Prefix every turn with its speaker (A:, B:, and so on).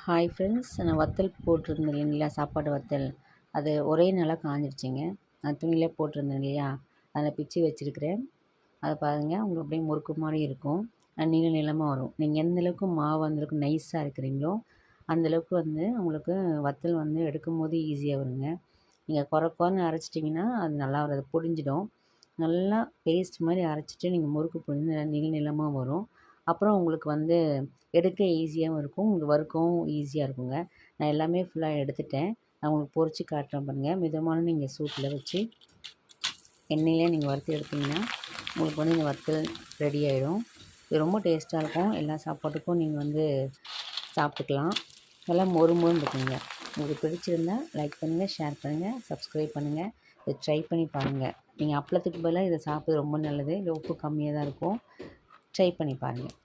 A: Hi friends, நான் வத்தல் போட்டிருந்தேன் இல்லைங்களா, சாப்பாடு வத்தல். அது ஒரே நாளாக காஞ்சிடுச்சிங்க. நான் துணியிலே போட்டிருந்தேன் இல்லையா, அதில் பிச்சு வச்சுருக்கிறேன். அதை பாருங்கள், உங்களுக்கு அப்படியே முறுக்கு மாதிரி இருக்கும். நீள நீளமாக வரும். நீங்கள் எந்த அளவுக்கு மாவு அந்தளவுக்கு நைஸாக இருக்கிறீங்களோ அந்தளவுக்கு உங்களுக்கு வத்தல் எடுக்கும்போது ஈஸியாக வருங்க. நீங்கள் குறன்னு அரைச்சிட்டிங்கன்னா அது நல்லா வராது, பொடிஞ்சிடும். நல்லா பேஸ்ட் மாதிரி அரைச்சிட்டு நீங்கள் முறுக்கு புழிஞ்சு நீள நீளமாக வரும். அப்புறம் உங்களுக்கு எடுக்க ஈஸியாகவும் இருக்கும், உங்களுக்கு வறுக்கவும் ஈஸியாக இருக்குங்க. நான் எல்லாமே ஃபுல்லாக எடுத்துட்டேன். நான் உங்களுக்கு பொரிச்சு காட்டுறேன் பாருங்கள். மிதமான நீங்கள் சூட்டில் வச்சு எண்ணெயிலே நீங்கள் வறுத்து எடுத்திங்கன்னா உங்களுக்கு இந்த வத்தல் ரெடி ஆகிடும். இது ரொம்ப டேஸ்ட்டாக இருக்கும். எல்லா சாப்பாட்டுக்கும் நீங்கள் சாப்பிட்டுக்கலாம். நல்லா மொறு மொறுன்னு இருக்குங்க. உங்களுக்கு பிடிச்சிருந்தா லைக் பண்ணுங்கள், ஷேர் பண்ணுங்கள், சப்ஸ்கிரைப் பண்ணுங்கள். இதை ட்ரை பண்ணி பாருங்கள். நீங்கள் அப்பளத்துக்கு பதிலாக இதை சாப்பிட்றது ரொம்ப நல்லது. இல்லை உப்பு கம்மியாக தான் இருக்கும். ட்ரை பண்ணி பாருங்கள்.